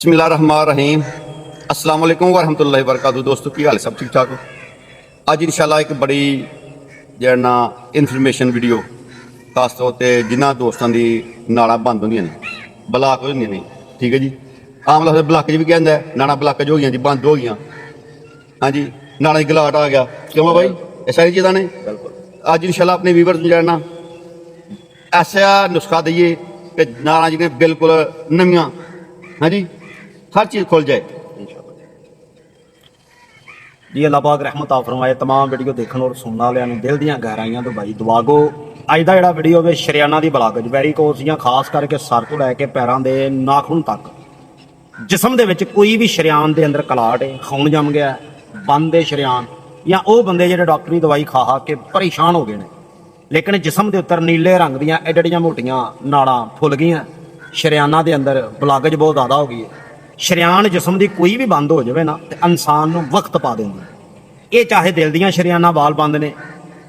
बिस्मिल्लाहिर्रहमानिर्रहीम अस्सलाम वालेकुम वरहमतुल्लाहि वबरकातुहू। दोस्तों की हाल है, सब ठीक ठाक हो? अज इंशाल्लाह एक बड़ी जरा इनफॉर्मेशन वीडियो खास तौर पर जिन्होंने दोस्तों की नाड़ा बंद होंगे ने ब्लाक होंगे ने, ठीक है जी। आम लफ्ज़ ब्लाक भी कहता है, नाड़ा ब्लाक हो गई जी, बंद हो गई। हाँ जी, नाड़ा गलाट आ गया, क्यों भाई? ये सारी चीज़ा ने अज इंशाल्लाह अपने व्यूअर्स को जरा ऐसा नुस्खा दईए कि नाड़ा जी बिल्कुल नवियाँ, हाँ जी, हर चीज़ खुल जाए जी। अल्लाह पाक रहमत फरमाए तमाम वीडियो देखने और सुनने वाले दिल दी गहराइयां तो भाई दुआ गो। अज का जोड़ा वीडियो है शरियाना की बलाक वेरीकोस या खास करके सर तो लैके पैरों के नाखून तक जिसम दे विच कोई भी शरियान के अंदर कलाट है, खून जम गया, बंद है शरियान, या वो बंदे जो डॉक्टरी दवाई खा खा के परेशान हो गए हैं, लेकिन जिसम के उत्तर नीले रंग दियाँ एडियां मोटियां नाड़ा फुल गई, शरियाना के अंदर बलागज बहुत ज़्यादा हो गई है। शरियान जिसम की कोई भी बंद हो जाए ना तो इंसान को वक्त पा देंगी। ये चाहे दिल दियाँ शरियाना बाल बंद ने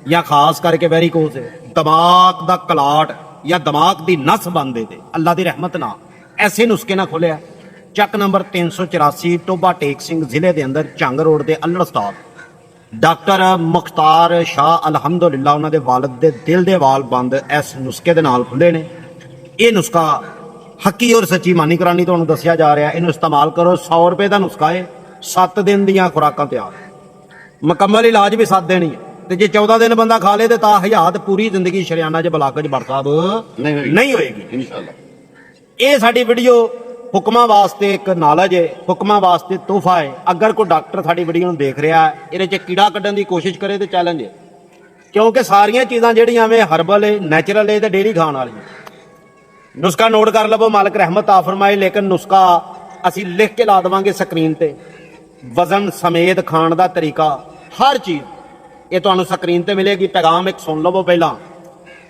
या खास करके वेरीकोस है, दिमाग का कलाट या दिमाग की नस बंद है, अल्लाह की रहमत ना ऐसे नुस्खे ना खोलिया। चक नंबर 384 टोबा टेक सिंह जिले के अंदर झंग रोड के अल्लड़ स्टाफ डॉक्टर मुख्तार शाह अलहमदुलिल्लाह उन्होंने वालद के दिल के वाल बंद इस नुस्खे के नाल खुले ने। यह नुस्खा हकी और सच्ची मानी करानी तो दसिया जा रहा है, इन्हू इस्तेमाल करो। 100 रुपए का नुस्खा है, 7 दिन दियाँ खुराकां तैयार, मुकम्मल इलाज भी 7 दिन ही है। तो जे 14 दिन बंदा खा ले तो हयात पूरी जिंदगी शरियाना च बलाक च बरसात नहीं होएगी इंशाअल्लाह। ये साडी वीडियो हुक्मां वास्ते एक नॉलेज है, हुक्मां वास्ते तोहफा है। अगर कोई डॉक्टर साडी वीडियो देख रहा है, ये कीड़ा कड्ढण की कोशिश करे तो चैलेंज है, क्योंकि सारियां चीज़ां जिहड़ियां वे हरबल है, नैचुरल है, तो डेली खाण वाली। नुस्खा नोट कर लवो, मालिक रहमत आ फरमाए, लेकिन नुस्खा असी लिख के ला देवांगे स्क्रीन ते, वजन समेत खाण दा तरीका हर चीज़ ये तुहानू स्क्रीन ते मिलेगी। पैगाम एक सुन लवो पहला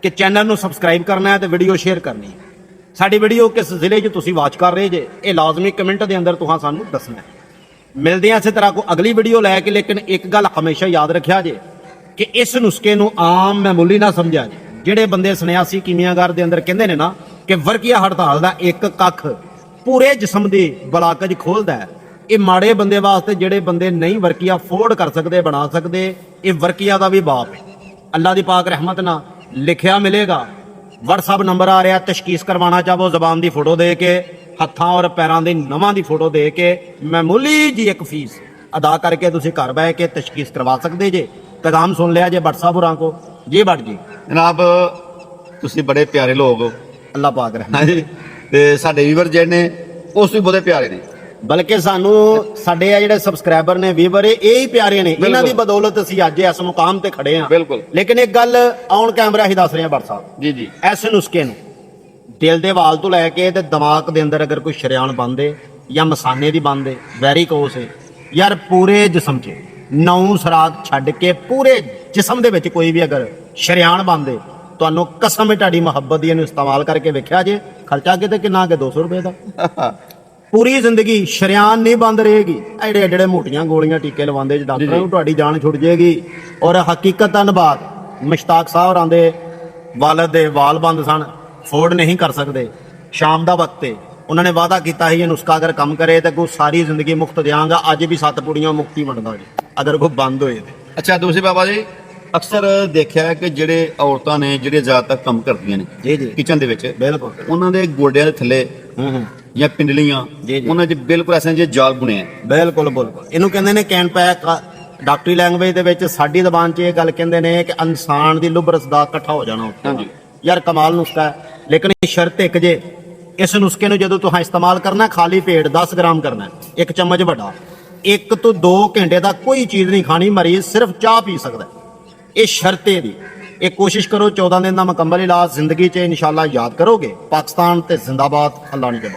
कि चैनल नू सबसक्राइब करना है तो वीडियो शेयर करनी है। साडी वीडियो किस जिले च तुसीं वाच कर रहे जे, ये लाजमी कमेंट के अंदर तुहां सानू दसना है। मिलते हैं इस तरह को अगली वीडियो लैके, लेकिन एक गल हमेशा याद रखिया जे कि इस नुस्खे नू आम मामूली ना समझा जे। ਜਿਹੜੇ ਬੰਦੇ ਸਨਿਆਸੀ ਕੀਮਿਆਗਰ ਦੇ ਅੰਦਰ ਕਹਿੰਦੇ ਨੇ ਨਾ ਕਿ ਵਰਕੀਆ ਹੜਤਾਲ ਦਾ ਇੱਕ ਕੱਖ ਪੂਰੇ ਜਿਸਮ ਦੀ ਬਲਾਕਜ ਖੋਲਦਾ ਹੈ, ਇਹ ਮਾੜੇ ਬੰਦੇ ਵਾਸਤੇ, ਜਿਹੜੇ ਬੰਦੇ ਨਹੀਂ ਵਰਕੀਆ ਅਫੋਰਡ ਕਰ ਸਕਦੇ, ਬਣਾ ਸਕਦੇ, ਇਹ ਵਰਕੀਆ ਦਾ ਵੀ ਬਾਪ ਹੈ। ਅੱਲਾ ਦੀ ਪਾਕ ਰਹਿਮਤ ਨਾਲ ਲਿਖਿਆ ਮਿਲੇਗਾ। WhatsApp ਨੰਬਰ ਆ ਰਿਹਾ, ਤਸ਼ਖੀਸ ਕਰਵਾਉਣਾ ਚਾਹੋ ਜ਼ਬਾਨ ਦੀ ਫੋਟੋ ਦੇ ਕੇ, ਹੱਥਾਂ ਔਰ ਪੈਰਾਂ ਦੀ ਨਵਾਂ ਦੀ ਫੋਟੋ ਦੇ ਕੇ ਮਾਮੂਲੀ ਜੀ ਇੱਕ ਫੀਸ ਅਦਾ ਕਰਕੇ ਤੁਸੀਂ ਘਰ ਬਹਿ ਕੇ ਤਸ਼ਖੀਸ ਕਰਵਾ ਸਕਦੇ ਜੇ। पैगाम सुन लिया जे WhatsApp होरां को जी। बट जी जनाब तुसीं बड़े प्यारे लोग हो, अल्लाह पाक रहमत। हाँ जी, ते साडे व्यूअर जिहड़े ने उस भी बहुत प्यारे ने, बल्कि सानू साडे जिहड़े सबसक्राइबर ने व्यूअर यही प्यारे ने, इन्हां दी बदौलत असीं अज इस मुकाम ते खड़े हां। बिल्कुल। लेकिन एक गल ऑन कैमरा ही दस रहे हैं WhatsApp जी जी, इस नुस्खे नूं दिल दे वाल तो लैके ते दिमाग दे अंदर अगर कोई शरियान बंद है या मसाने दी बंद है, वेरीकोस है, यार पूरे जिसम च 9 सराग छड्ड के पूरे जिसम दे विच कोई भी अगर शरियान बंद है, तुहानू कसम है तुहाडी मुहब्बत दी, इहनू इस्तेमाल करके वेखिया जे। खर्चा किते किन्ना के 200 रुपए का पूरी जिंदगी शरियान नहीं बंद रहेगी। एडे एडे मोटियां गोलियां टीके लवांदे डॉक्टरां नूं तुहाडी जान छुट जाएगी। और हकीकतन बात मुश्ताक साहब होरां दे वालद दे वाल बंद सन, अफोर्ड नहीं कर सकते, शाम दा वक्त है, उन्होंने वादा किया है ये नुस्खा अगर कम करे तो सारी जिंदगी मुफ्त देंगा। अज भी 7 पुड़ियां मुफ्ती बनता जी अगर कोई बंद होए। अच्छा दूसरे बाबा जी, अक्सर देखा है कि ਜਿਹੜੇ ਔਰਤਾਂ ਨੇ ਜਿਹੜੇ ਜ਼ਿਆਦਾਤਰ ਕੰਮ ਕਰਦੀਆਂ ਨੇ जी जी ਕਿਚਨ ਦੇ ਵਿੱਚ, बिल्कुल ਉਹਨਾਂ ਦੇ ਗੋਡਿਆਂ ਦੇ ਥੱਲੇ ਜਾਂ ਪਿੰਡਲੀਆਂ, ਉਹਨਾਂ 'ਚ ਬਿਲਕੁਲ ਐਸੇ ਜਿਹੇ ਜਾਲ ਬੁਣੇ ਆ। बिल्कुल बिल्कुल ਇਹਨੂੰ ਕਹਿੰਦੇ ਨੇ ਕੈਨ ਪੈਕ। ਡਾਕਟਰੀ ਲੈਂਗੁਏਜ ਦੇ ਵਿੱਚ ਸਾਡੀ ਜ਼ਬਾਨ 'ਚ ਇਹ ਗੱਲ ਕਹਿੰਦੇ ਨੇ ਕਿ ਇਨਸਾਨ ਦੀ ਲੁਬਰਸ ਦਾ ਇਕੱਠਾ ਹੋ ਜਾਣਾ। ਹਾਂਜੀ यार कमाल नुस्खा है, लेकिन शर्त एक जे, इस नुस्खे ਨੂੰ ਜਦੋਂ तुहां इस्तेमाल करना खाली पेट 10 ग्राम करना है, 1 चम्मच ਵੱਡਾ, 1 ਤੋਂ 2 घंटे तक कोई चीज़ नहीं खानी, मरीज सिर्फ चाह पी सकता है। ये शर्त है दी, एक कोशिश करो 14 दिन का मुकम्मल इलाज जिंदगी च इंशाल्लाह याद करोगे। पाकिस्तान ते जिंदाबाद, अल्लाह ने